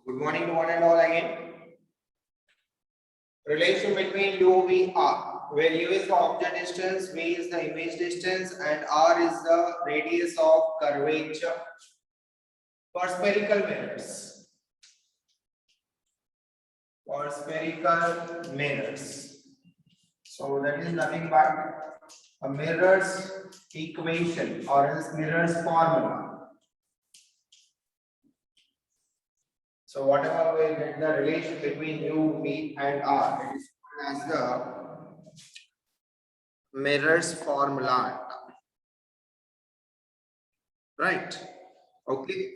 Good morning to one and all again. Relation between U, V, R, where U is the object distance, V is the image distance, and R is the radius of curvature for spherical mirrors. For spherical mirrors. So that is nothing but a mirror's equation or else mirror's formula. So whatever we get the relation between U, V and R, it is called as the mirror's formula. Right? Okay.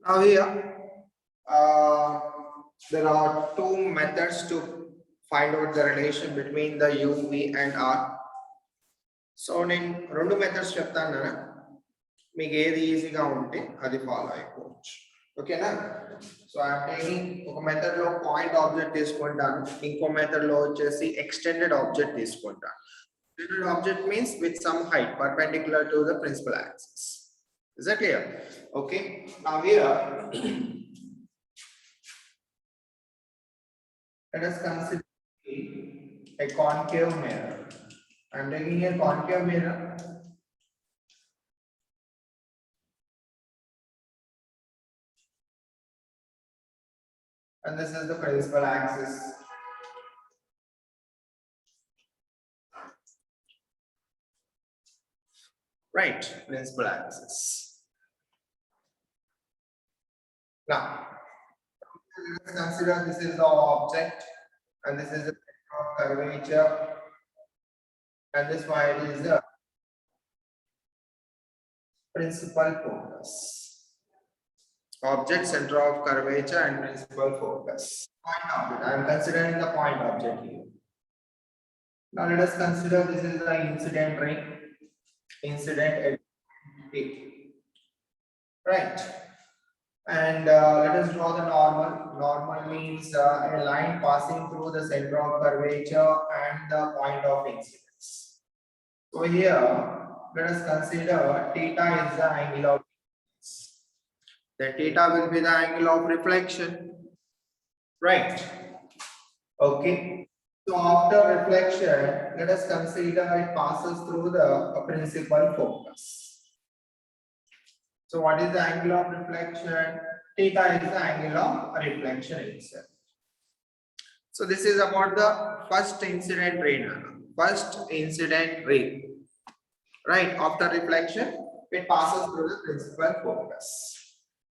Now here, there are two methods to find out the relation between the U, V and R. So నేను రెండు methods చెప్తాను మీకు ఏది ఈజీగా ఉంటే అది follow అయిపోవచ్చు ఓకేనా సో ఐఎమ్ టేకింగ్ ఒక మెథడ్ లో పాయింట్ ఆబ్జెక్ట్ తీసుకుంటాను ఇంకో మెథడ్ లో వచ్చేసి ఎక్స్టెండెడ్ ఆబ్జెక్ట్ తీసుకుంటాను extended object means with some height perpendicular to the principal axis. Is that clear? Okay. Now here let us consider a concave mirror. I am taking a concave mirror. And this is the principal axis. Right, principal axis. Now, let's consider this is the object and this is the center of curvature and this one is the principal focus. Object, center of curvature and principal focus. Point object. I am considering the point object here. Now let us consider this is the incident ray. Incident at P. Right. And let us draw the normal. Normal means a line passing through the center of curvature and the point of incidence. So here, let us consider theta is the angle of incidence. Then theta will be the angle of reflection. Right. Okay. So after reflection, let us consider it passes through the principal focus. So what is the angle of reflection? Theta is the angle of reflection itself. So this is about the first incident ray. First incident ray. Right, after reflection, it passes through the principal focus.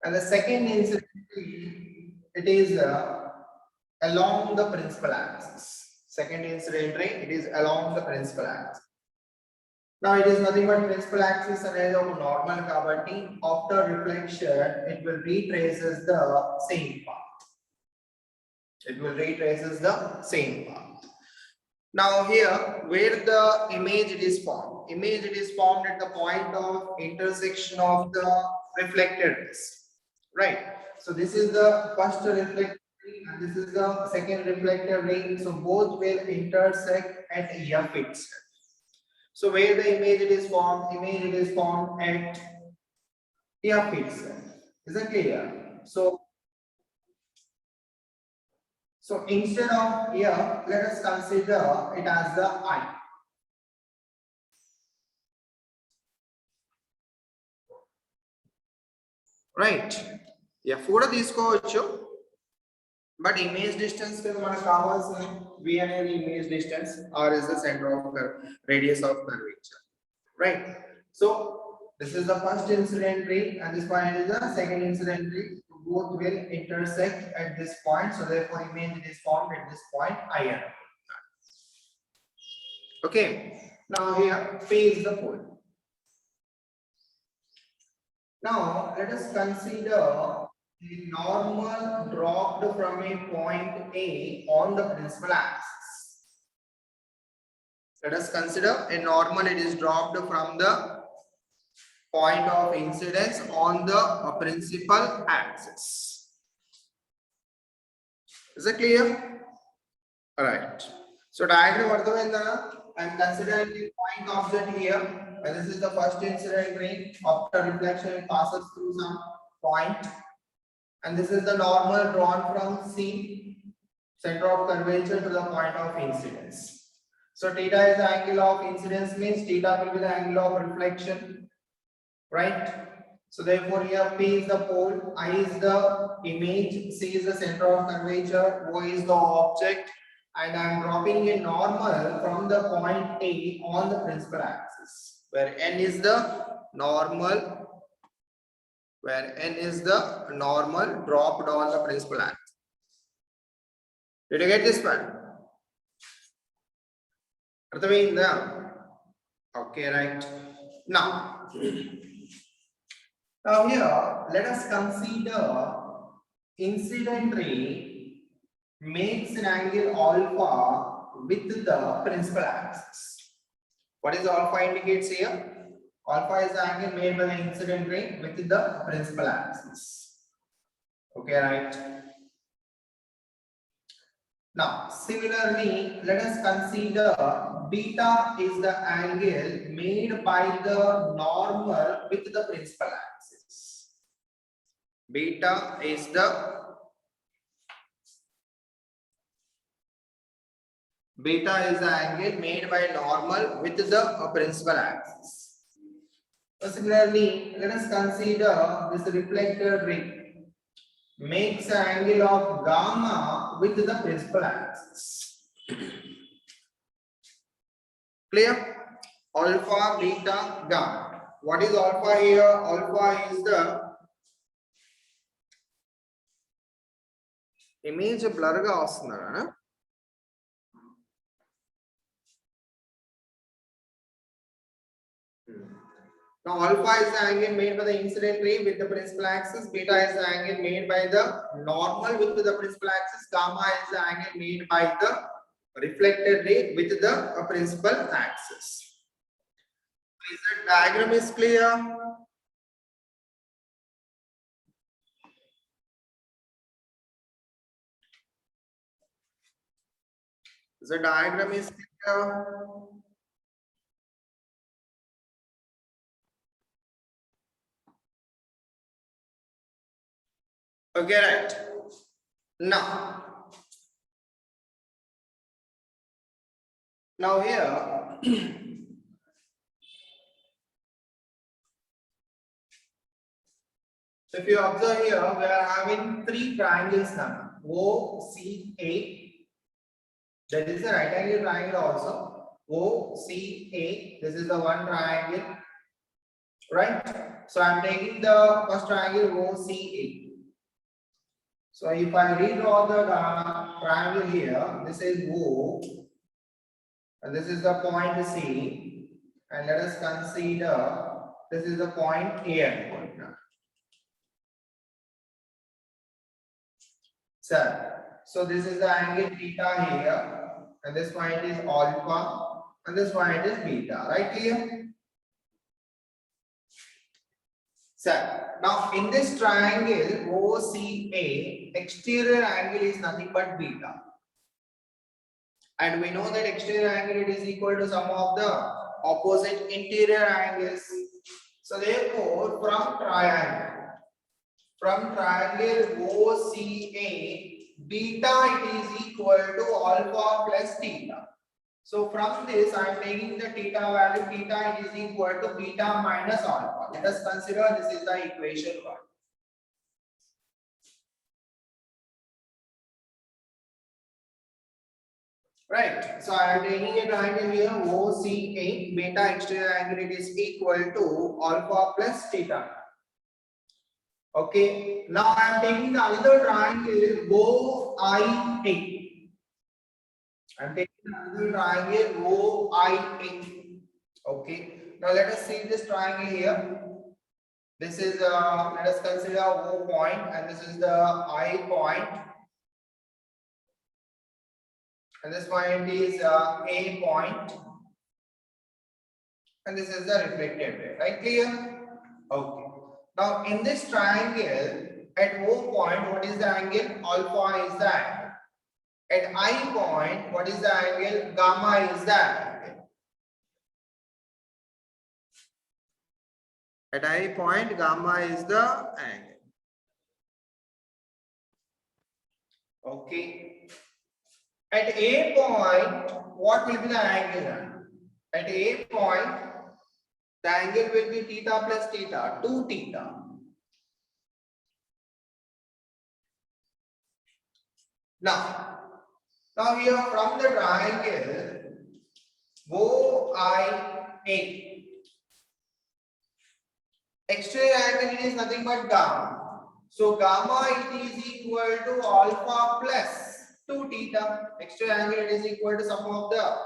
And the second incident ray, it is along the principal axis. Second incident ray, it is along the principal axis. Now it is nothing but principal axis అనేది ఒక normal కాబట్టి after reflection it will retraces the same path. It will retraces the same path. Now here where the image it is formed. Image it is formed at the point of intersection of the reflected rays. Right. So this is the first reflected ray and this is the second reflected ray. So both will intersect at F itself. So where the image it is formed at F itself. Is that clear? So instead of F, let us consider it as the I. Right. F కూడా తీసుకోవచ్చు but image distance కి మనకు కావాల్సిన V అనేది image distance, R is the center of radius of curvature. Right. So this is the first incident ray and this point is the second incident ray. Both will intersect at this point. So therefore image is formed at this point I. Okay. Now here P is the pole. Now let us consider the normal dropped from a point A on the principal axis. Let us consider a normal it is dropped from the point of incidence on the principal axis. Is it clear? All right. So diagram arthamayinda I am considering the point object here and this is the first incident ray. After reflection it passes through some point and this is the normal drawn from C, center of curvature, to the point of incidence. So theta is the angle of incidence, means theta will be the angle of reflection, right? So therefore here P is the pole, I is the image, C is the center of curvature, O is the object, and I am dropping a normal from the point A on the principal axis, where N is the normal, dropped on the principal axis. Did you get this one? Okay, right. Now here let us consider incident ray makes an angle alpha with the principal axis. What is alpha indicates here? Alpha is the angle made by the incident ray with the principal axis. Okay, right. Now, similarly, let us consider beta is the angle made by the normal with the principal axis. Beta is the angle made by normal with the principal axis. So similarly, let us consider this reflected ray makes an angle of gamma with the principal axis. Clear? Alpha, beta, gamma. What is alpha here? Alpha is the image blur ga vastundara. Now alpha is the angle made by the incident ray with the principal axis, beta is the angle made by the normal with the principal axis, gamma is the angle made by the reflected ray with the principal axis. Is the diagram is clear? The diagram is clear. Okay, right. Now here so if you observe here, we are having three triangles now. OCA. There is a right angle triangle also. OCA. This is the one triangle. Right? So I am taking the first triangle OCA. So if I redraw the triangle here, this is O, and this is the point C, and let us consider this is the point A. So this is the angle theta here, and this point is alpha, and this point is beta. Right here? Now in this triangle OCA, exterior angle is nothing but beta. And we know that exterior angle is equal to sum of the opposite interior angles. So therefore, from triangle OCA, beta it is equal to alpha plus theta. So from this, I am taking the theta value. Theta is equal to beta minus alpha. Let us consider this is the equation 1. Right. So I am taking a triangle here OCA. Beta exterior angle it is equal to alpha plus theta. Okay. Now I am taking the another triangle OIA. I am taking another triangle OIA. Okay. Now let us see this triangle here. This is let us consider O point, and this is the I point, and this point is A point, and this is the reflected ray. Right? Clear? Okay. Now in this triangle, at O point, what is the angle? Alpha is the angle. At I point, what is the angle? Gamma is the angle. At I point, gamma is the angle. Okay. At A point, what will be the angle? At A point, the angle will be theta plus theta, 2 theta. Now here from the triangle OIA, exterior angle is nothing but gamma. So gamma it is equal to alpha plus 2 theta. Exterior angle it is equal to sum of the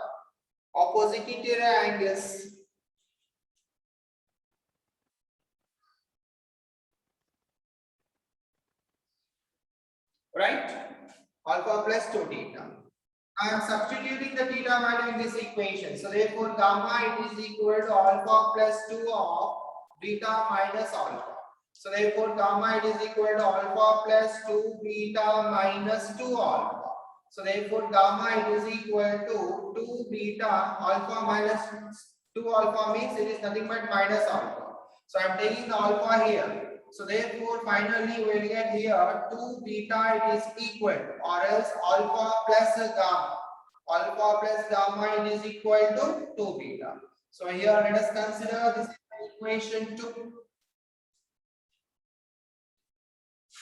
opposite interior angles. Right? Alpha plus 2 theta. I am substituting the theta value in this equation. So therefore gamma it is equal to alpha plus 2 of beta minus alpha. So therefore gamma it is equal to alpha plus 2 beta minus 2 alpha. So therefore gamma it is equal to 2 beta alpha minus 2 alpha means it is nothing but minus alpha. So I am taking the alpha here. So therefore finally we will get here 2 beta it is equal or else alpha plus gamma. Alpha plus gamma it is equal to 2 beta. So here let us consider this is equation 2.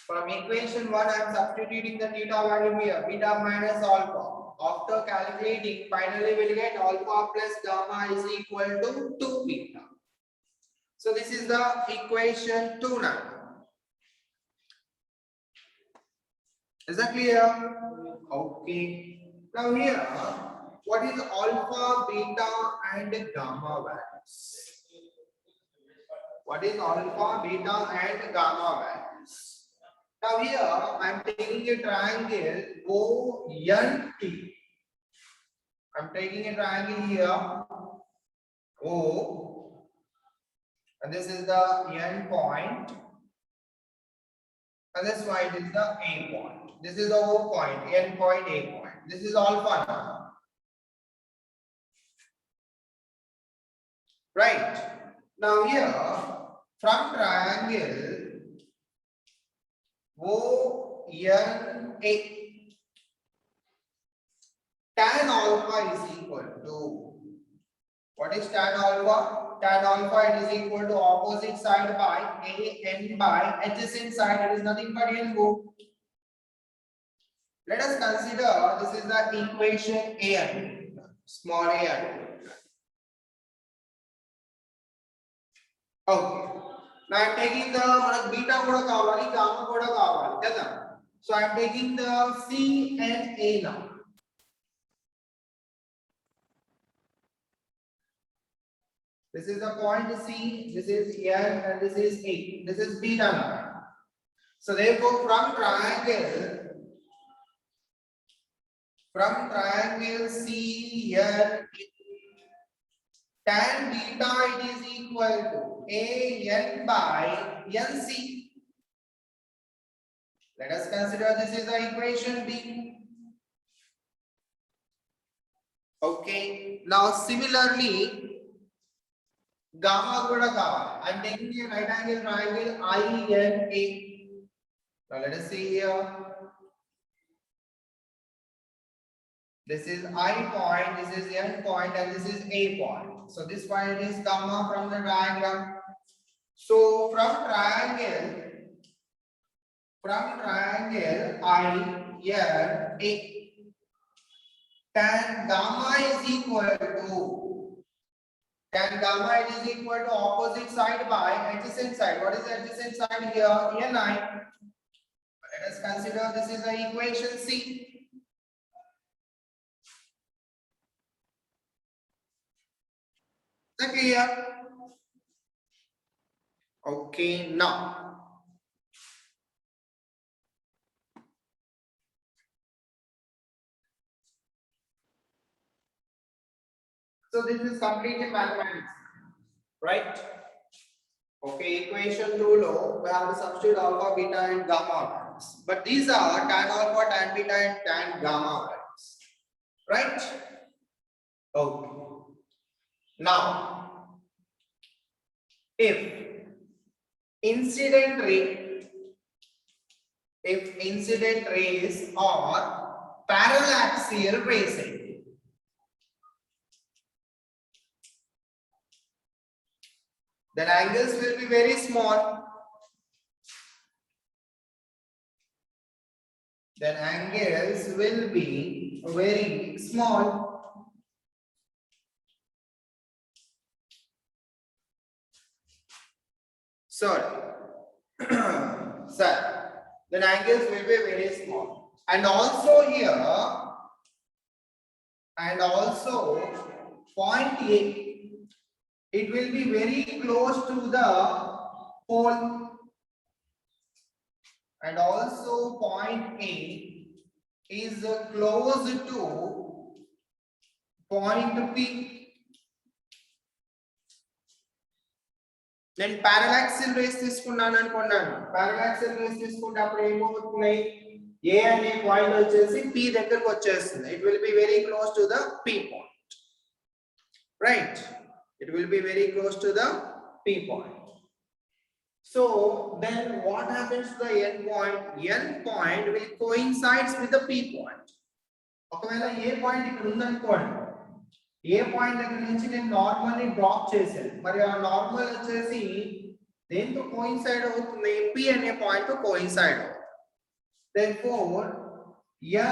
From equation 1 I am substituting the theta value here, beta minus alpha. After calculating, finally we will get alpha plus gamma is equal to 2 beta. So this is the equation 2 now. Is that clear? Okay. Now here, what is alpha, beta and gamma values? What is alpha, beta and gamma values? Now here, I am taking a triangle ONT. I am taking a triangle here O, and this is the N point, and this point is the A point. This is the O point, N point, A point. This is alpha now. Right. Now here, from triangle ONA, tan alpha is equal to, what is tan alpha? Tan alpha it is equal to opposite side by AN by adjacent side, it is nothing but NO. Let us consider this is the equation AN, small a. Okay. Now I am taking the beta kuda kavali, gamma kuda kavali, kada. So I am taking the C and A now. This is the point C, this is N and this is A. This is beta now. So therefore from triangle CN, tan beta it is equal to AN by NC. Let us consider this is the equation B. Okay. Now similarly, gamma kuda kavali. I am taking a right angle triangle INA. Now let us see here. This is I point, this is N point, and this is A point. So this point is gamma from the diagram. So from triangle INA, tan gamma is equal to opposite side by adjacent side. What is the adjacent side here? Ni. Let us consider this is the equation C. Is that clear? Okay, now so this is completely mathematics, right? Okay, equation 2 low, we have to substitute alpha, beta and gamma values. But these are tan alpha, tan beta and tan gamma values, right? Okay. Now, if incident ray if incident rays are parallaxial rays, then angles will be very small. Then angles will be very small. Sorry. Sir, then angles will be very small. And also here, and also point A, it will be very close to the pole. And also point A is close to point P. Then parallaxial rays తీసుకున్నాను అనుకున్నాను. Parallaxial rays తీసుకుంటే అప్పుడు ఏమవుతున్నాయి? A అనే point వచ్చేసి P దగ్గరకు వచ్చేస్తుంది. It will be very close to the P point. Right? It will be very close to the P point. So then what happens to the N point? N point will coincide with the P point. ఒకవేళ A point ఇక్కడ ఉందనుకోండి, ఏ point దగ్గర నుంచి నేను normally drop చేశాను, మరి ఆ normal వచ్చేసి దేంతో కోయిన్సైడ్ అవుతుంది? P అనే పాయింట్ తో కోయిన్సైడ్ అవుతుంది. Therefore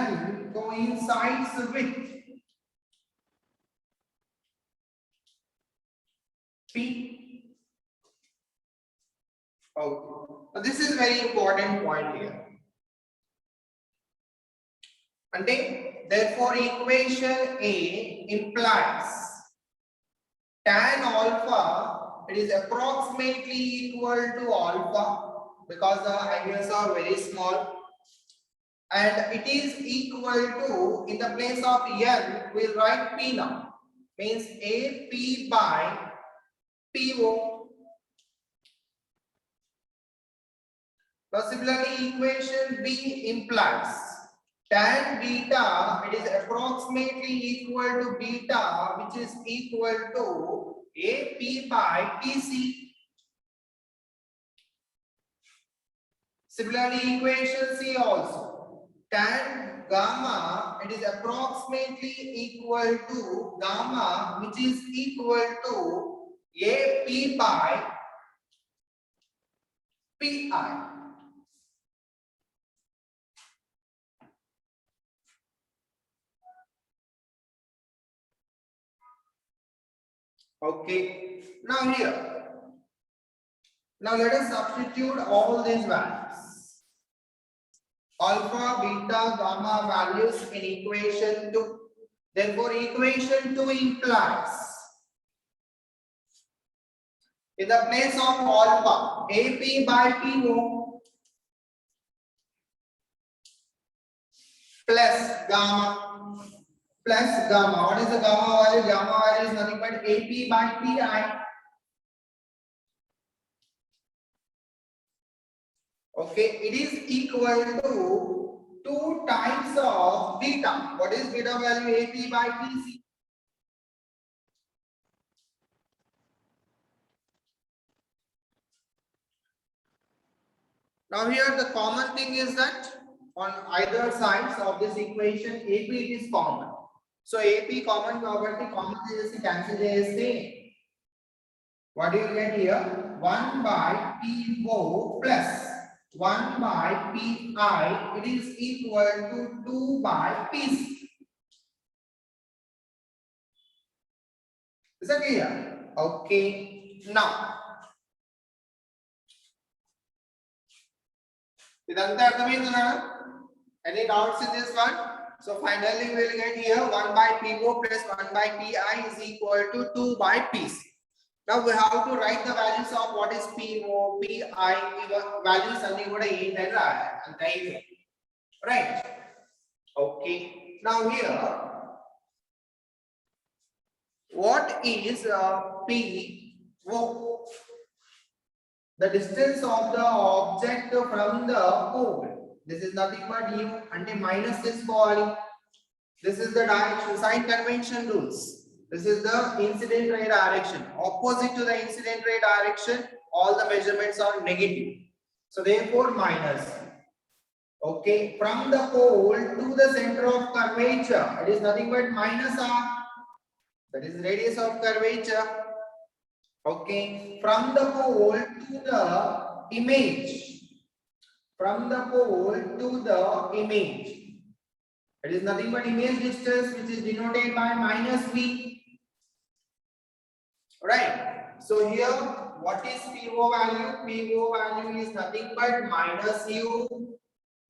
N coincides with P. Okay, this is very important point here. అంటే therefore equation A implies tan alpha, it is approximately equal to alpha because the angles are very small, and it is equal to, in the place of N we'll write P now, means AP by PO. Now similarly equation B implies tan beta, it is approximately equal to beta, which is equal to AP by PC. Similarly equation C also, tan gamma, it is approximately equal to gamma, which is equal to AP by PI. Okay, now here, now let us substitute all these values, alpha, beta, gamma values in equation 2. Therefore equation 2 implies, in the place of alpha, AP by PO plus gamma. Plus gamma. What is the gamma value? Gamma value is nothing but AP by PI. Okay, it is equal to 2 times of beta. What is beta value? AP by PC. Now here the common thing is that on either sides of this equation, AP is common. So AP common property, common is cancel cheste. What do you get here? 1 by PO plus 1 by PI, it is equal to 2 by PC. Is that clear? Okay, now idantha ardhamaindana? Any doubts in this one? So finally we will get here 1 by PO plus 1 by PI is equal to 2 by PC. Now we have to write the values of what is PO, PI, values anni kuda entani rayali, right? Okay, now here what is PO? The distance of the object from the pole. This is nothing but U, ante minus this calling. This is the direction, sign convention rules. This is the incident ray direction. Opposite to the incident ray direction, all the measurements are negative. So therefore minus. Okay, from the pole to the center of curvature, it is nothing but minus r. That is radius of curvature. Okay, from the pole to the image. From the pole to the image. It is nothing but image distance, which is denoted by minus v. Right. So here, what is PO value? PO value is nothing but minus u.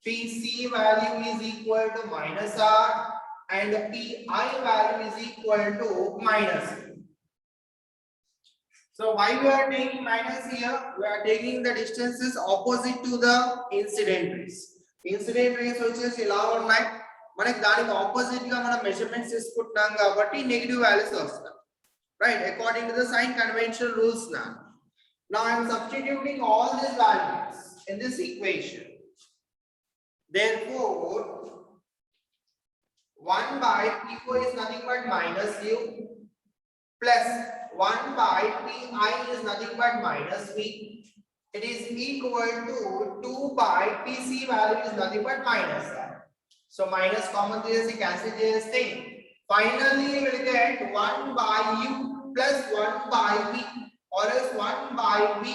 PC value is equal to minus r, and PI value is equal to minus. So why we are taking minus here? We are taking the distances opposite to the incident rays. Incident rays వచ్చేసి ఇలా ఉన్నాయి. మనకి దానికి opposite గా మనం measurements తీసుకుంటున్నాం కాబట్టి negative values వస్తాయి. Right, according to the sign convention rules now. Now I am substituting all these values in this equation. Therefore, 1 by PO is nothing but minus u plus 1 by PI is nothing but minus v. It is equal to 2 by PC value is nothing but minus r. So minus common there is cancel this thing. Finally, we will get 1 by u plus 1 by v, or else 1 by v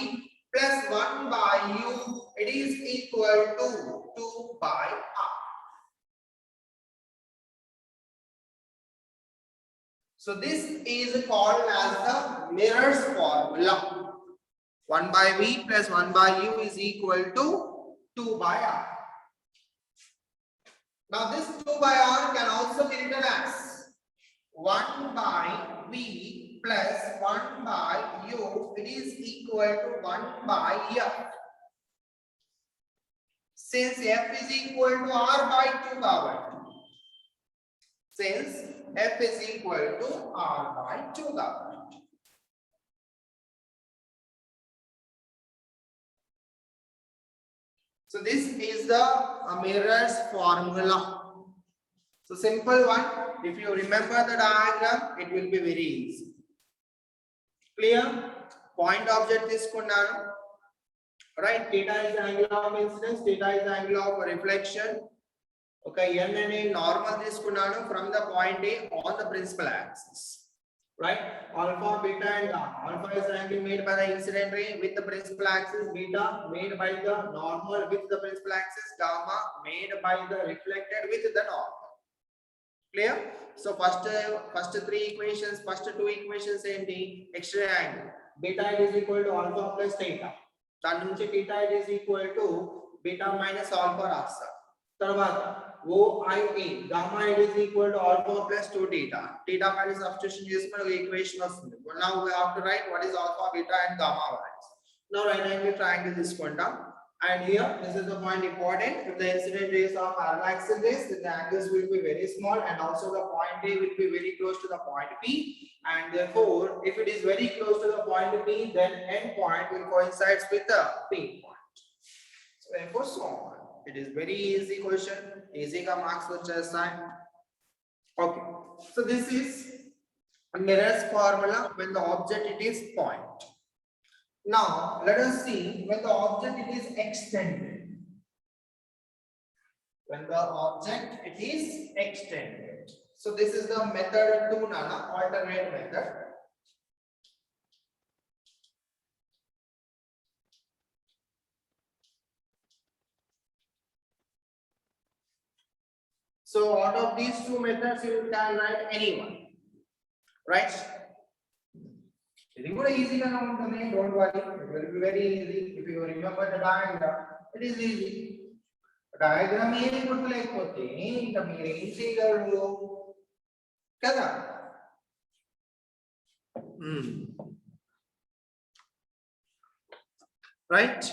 plus 1 by u. It is equal to 2 by r. So this is called as the Miller's formula. 1 by v plus 1 by u is equal to 2 by r. Now this 2 by r can also be written as 1 by v plus 1 by u. It is equal to 1 by f. Since f is equal to r by 2 power. Since f is equal to r by 2 power. So this is the Miller's formula. So simple one. If you remember the diagram, it will be very easy. Clear? Point object తీసుకున్నాను. Right? Theta is the angle of incidence. Theta is the angle of reflection. Okay, n అనే normal తీసుకున్నాను from the point A on the principal axis. Right? Alpha, beta and gamma. Alpha is the angle made by the incident ray with the principal axis. Beta made by the normal with the principal axis. Gamma made by the reflected with the normal. Clear? So first three equations, first two equations ఏంటి? Exterior angle. Beta is equal to alpha plus theta. దాని నుంచి theta is equal to beta minus alpha రాస్తా. తర్వాత OIA gamma is equal to alpha plus 2 theta. Theta value substitution చేసి మనకు equation వస్తుంది. Now we have to write what is alpha, beta and gamma values. Now right angle triangle తీసుకుంటాం. And here, this is the point important. If the incident rays are parallax rays, then the angles will be very small, and also the point A will be very close to the point B. And therefore, if it is very close to the point B, then end point will coincide with the P point. So therefore, so on. It is very easy question. Easy ka marks which is sign. Okay. So this is a Miller's formula when the object it is point. Now let us see when the object it is extended. When the object it is extended. So this is the method 2 nana, alternate method. So out of these two methods you can write any one. Right? It is easy, don't worry. It will be very easy if you remember the diagram. It is easy. Diagram ఏమి గుర్తులేకపోతే ఇంకా మీరు ఏం చేయగలరు కదా? Right?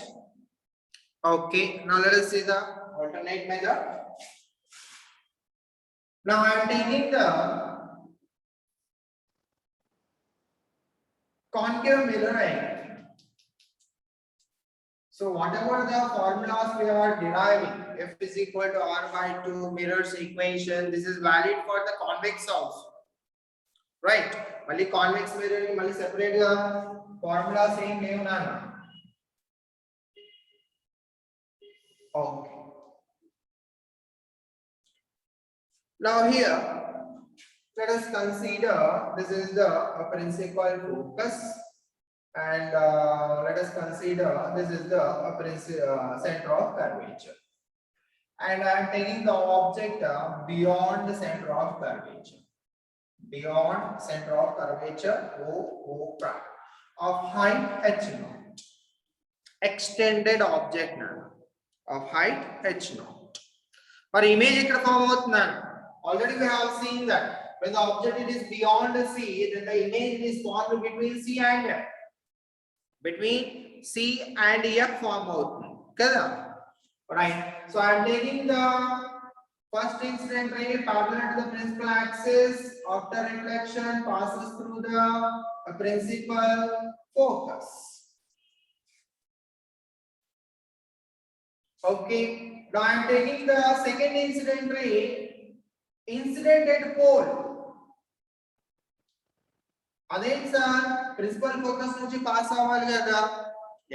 Okay. Now let us see the alternate method. Now I am taking the concave Miller angle. So whatever the formulas we are deriving, f is equal to r by 2, Miller's equation, this is valid for the convex also. Right? Mali convex mirror ni mali separate ga formula same levu nana. Okay. Now here, let us consider this is the principal focus, and let us consider this is the center of curvature, and I am taking the object beyond the center of curvature, beyond center of curvature O prime of height h naught, extended object of height h naught. For image ikkada form avutundan, already we have seen that when the object it is beyond C, then the image is formed between C and F. Between C and F form avutundi kada, right? So I am taking the first incident ray parallel to the principal axis. After reflection passes through the principal focus. Okay, now I am taking the second incident ray, incident at pole. అదేంటి sir, principal focus నుంచి pass అవ్వాలి కదా,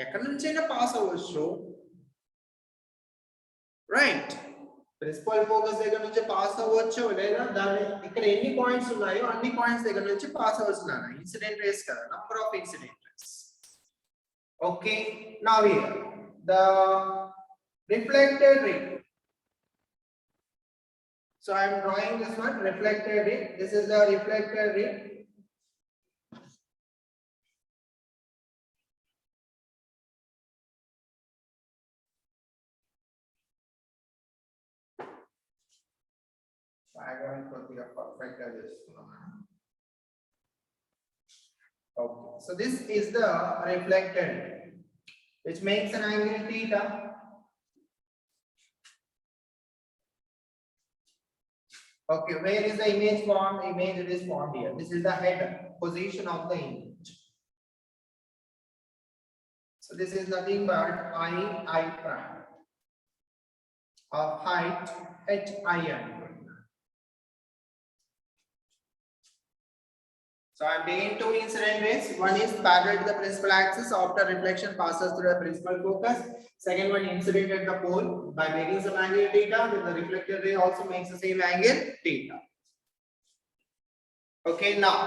ఎక్కడి నుంచైనా pass అవ్వచ్చు, right? Principal focus దగ్గర నుంచి pass అవ్వచ్చు, లేదా దాని ఇక్కడ ఎన్ని పాయింట్స్ ఉన్నాయో అన్ని పాయింట్స్ దగ్గర నుంచి పాస్ అవ్వచ్చు నాన్న. ఇన్సిడెంట్ రేస్ కదా, number of incident race. Okay, now here the reflected ray. So I am drawing this one, reflected ray. This is the reflected ray. Diagram కొద్దిగా perfect గా చేస్తున్నాను. Okay, so this is the reflected ray, which makes an angle theta. Okay, where is the image formed? Image it is formed here. This is the head position of the image. So this is nothing but I prime of height h I m. So I am taking two incident rays. One is parallel to the principal axis. After reflection passes through the principal focus. Second one incident at the pole. By making some angle theta, then the reflected ray also makes the same angle theta. Okay, now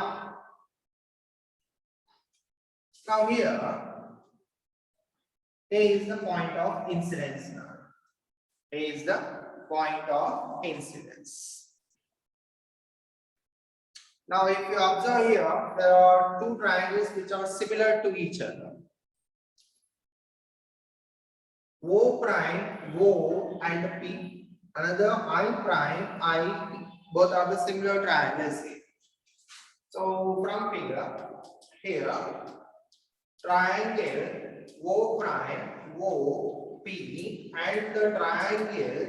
here A is the point of incidence now. A is the point of incidence. Now if you observe here, there are two triangles which are similar to each other. O prime, O and P. Another I prime, I, P. Both are the similar triangles here. So from figure, here, triangle O prime, O, P and the triangle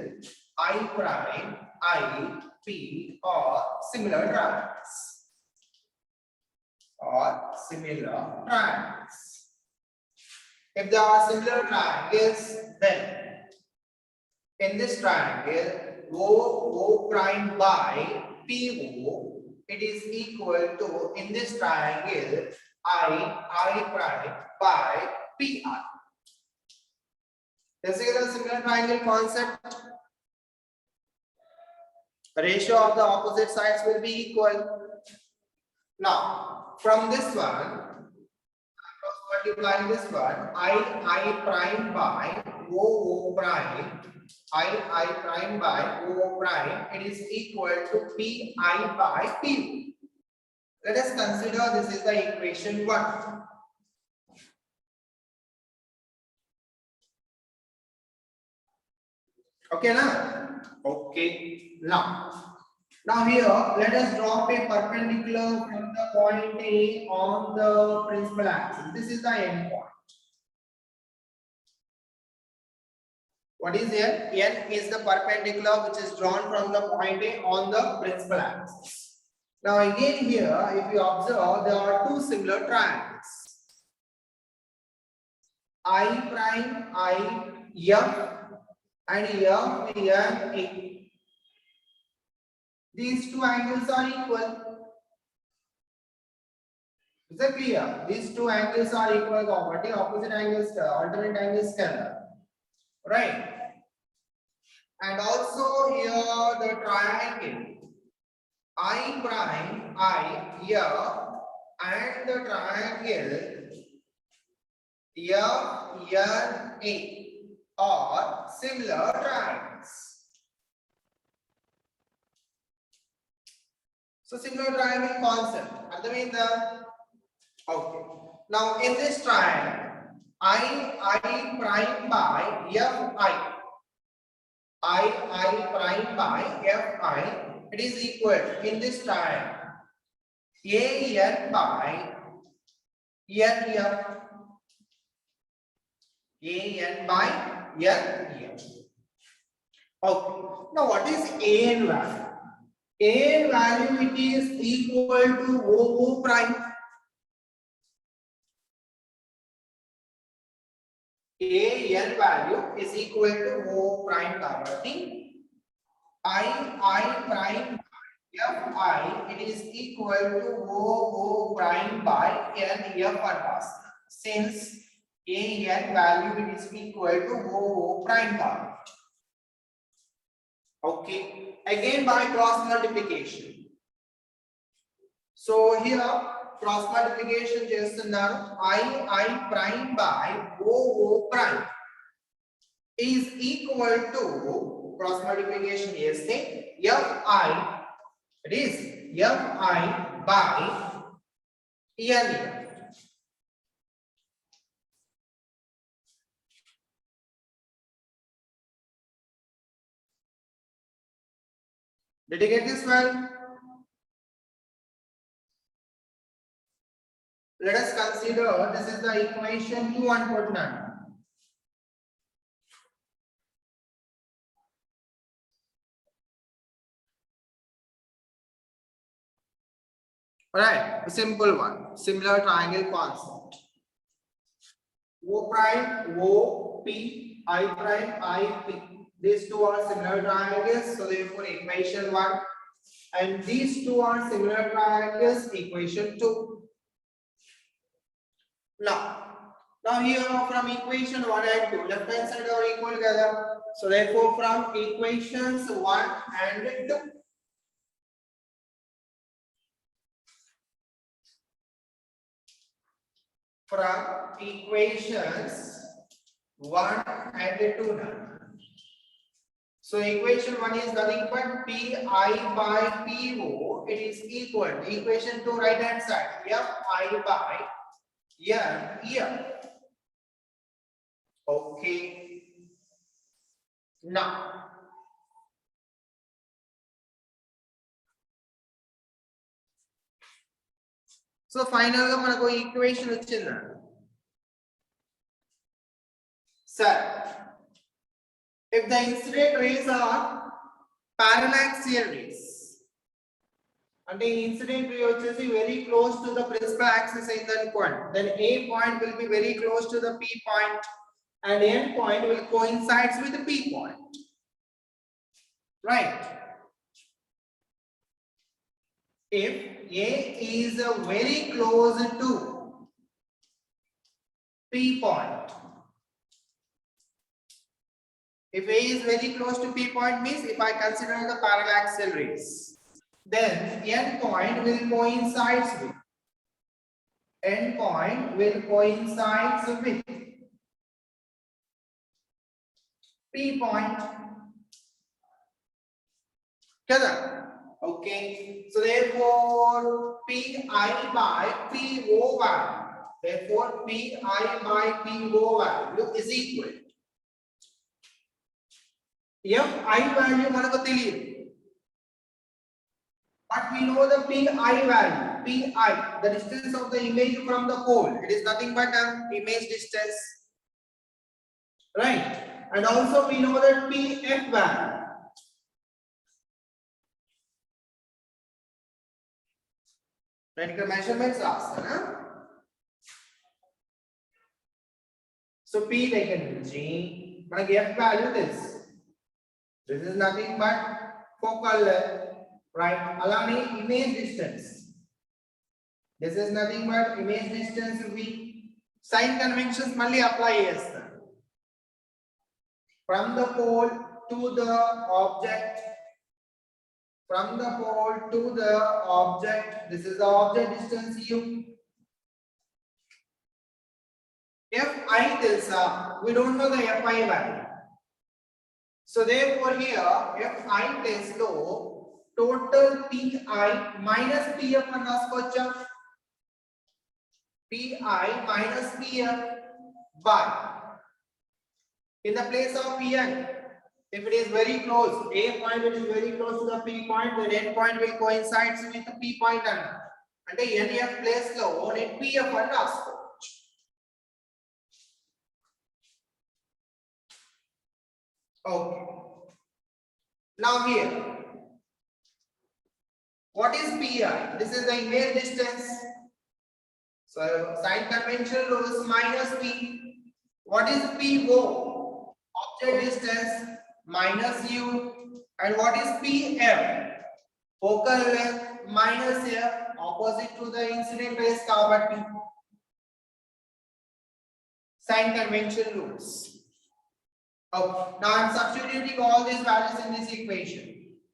I prime, I, P are similar triangles. If there are similar triangles, then in this triangle O prime by PO, it is equal to, in this triangle I prime by PR. This is a similar triangle concept. The ratio of the opposite sides will be equal. Now from this one, multiplying this one, I prime by O prime, I prime by O prime, it is equal to PI by P. Let us consider this is the equation 1. Okay now? Okay, now here let us drop a perpendicular from the point A on the principal axis. This is the end point. What is here? N is the perpendicular which is drawn from the point A on the principal axis. Now again here, if you observe, there are two similar triangles. I prime, I, F and F, N, A. These two angles are equal. Is that clear? These two angles are equal. What is opposite angles? Alternate angles, right? and also here the triangle I prime I here and the triangle FNA are similar triangles. So similar triangle concept. Arthamayinda? Okay. Now in this triangle, I prime by I prime by Fi, it is equal in this triangle AN by NF. AN by NF. Okay. Now what is AN value? AN value it is equal to OO prime. AN value is equal to O prime kabatti I prime by Fi it is equal to O prime by NF and since AN value it is equal to O prime kabatti. Okay, again by cross multiplication. So here cross multiplication చేస్తున్నారు I prime by O prime is equal to cross multiplication చేస్తే Fi it is Fi by NF. Did you get this well? Let us consider this is the equation 2 and put none. Alright, a simple one, similar triangle concept. O prime, O, P, I prime, I, P. These two are similar triangles, so therefore equation 1. And these two are similar triangles, equation 2. Now here from equation 1 and 2, left hand side are equal together. So therefore from equations 1 and 2. From equations 1 and 2 now. So equation 1 is nothing but Pi by Po. It is equal to equation 2 right hand side. Fi by N. Okay. Now. So finally, మనకు equation వచ్చింది. Sir, if the incident rays are parallaxial rays, and the incident ray వచ్చేసి very close to the principal axis అయిందనుకోండి, then A point will be very close to the P point and N point will coincide with the P point. Right? If A is very close to P point, if A is very close to P point means if I consider the parallaxial rays, then N point will coincide with P point. Okay, so therefore Pi by Po value, therefore Pi by Po value is equal. Fi value మనకు తెలియదు, but we know the Pi value. Pi, the distance of the image from the pole, it is nothing but an image distance, right? And also we know that Pf value. Right, measurements last, huh? So P taken G, but F value this. This is nothing but focal length, right? Alani image distance. This is nothing but image distance. We sign conventions mali apply yes. From the pole to the object, from the pole to the object, this is the object distance u. Fi telsa, we don't know the Fi value. So therefore here Fi tells low total Pi minus Pf and askocha. Pi minus Pf by, in the place of Pn, if it is very close, A point it is very close to the P point, then N point will coincide with the P point and NF place low net Pf and askocha. Okay. Now here, what is Pi? This is the image distance. So sign convention rules minus P. What is PO? Object distance minus U. And what is PM? Focal length minus F, opposite to the incident rays kabatti. Sign convention rules. Okay. Now I am substituting all these values in this equation.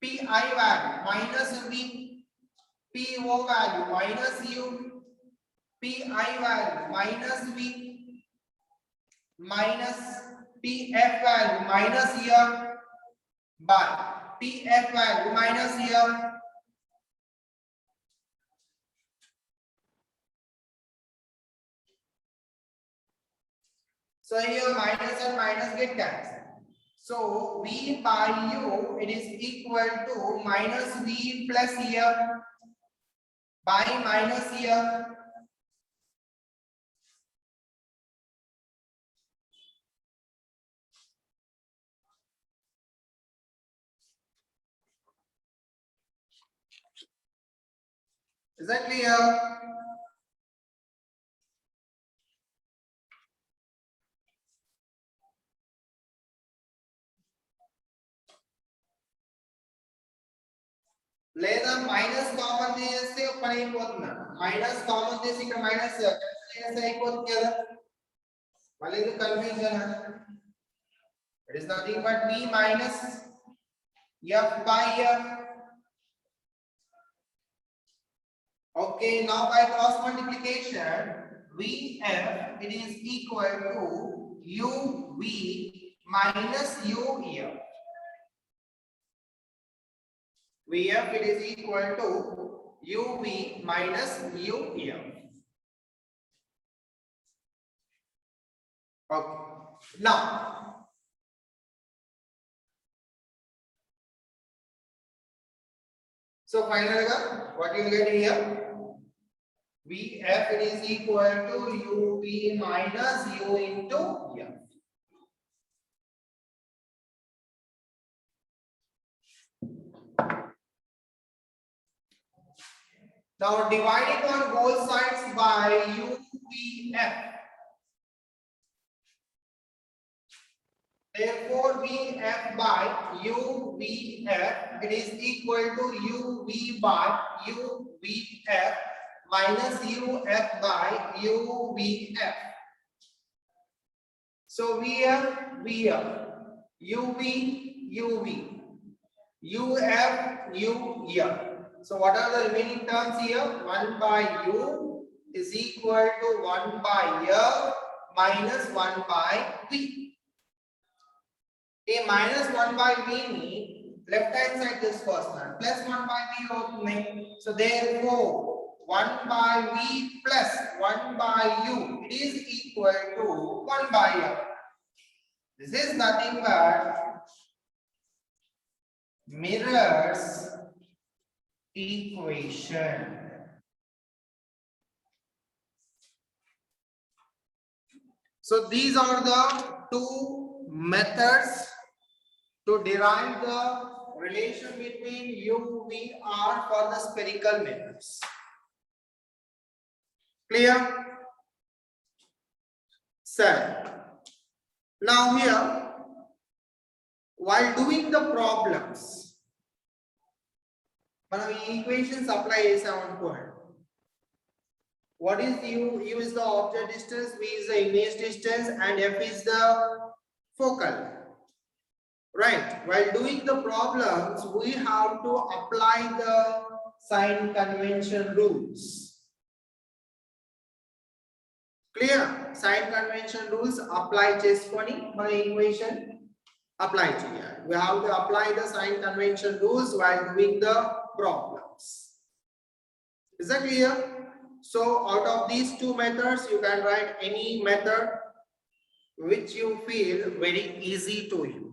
Pi value minus V, PO value minus U, Pi value minus V, minus PF value minus here, by PF value minus here. So here minus and minus get cancelled. So V by U, it is equal to minus V plus here by minus here. Is that clear? లేదా minus common తీసేస్తే పని అయిపోతుంది. Minus common తీసి ఇక్కడ minus cancel అయిపోతుంది కదా, మళ్ళీ ఇది confusion. It is nothing but v minus f by f. Okay, now by cross multiplication vf it is equal to uv minus u here. Vf it is equal to uv minus u here. Okay. Now so finally what you will get here, Vf it is equal to uv minus u into f. Now dividing on both sides by UVF. Therefore VF by UVF it is equal to UV by UVF minus UF by UVF. So VF VF, UV UV, UF UF. So what are the remaining terms here? 1 by u is equal to 1 by f minus 1 by v. A minus 1 by v means left hand side this first one plus 1 by v होता है. So therefore 1 by v plus 1 by u it is equal to 1 by f. This is nothing but mirrors equation. So these are the two methods to derive the relation between u, v, r for the spherical mirrors. Clear? Sir, now here while doing the problems మనం ఈ equations apply చేసాం అనుకోండి. What is u? U is the object distance, v is the image distance and f is the focal. right? While doing the problems, we have to apply the sign convention rules. Clear? Sign convention rules apply చేసుకొని మన equation apply చేయాలి. We have to apply the sign convention rules while doing the problems. Is that clear? So out of these two methods, you can write any method which you feel very easy to use.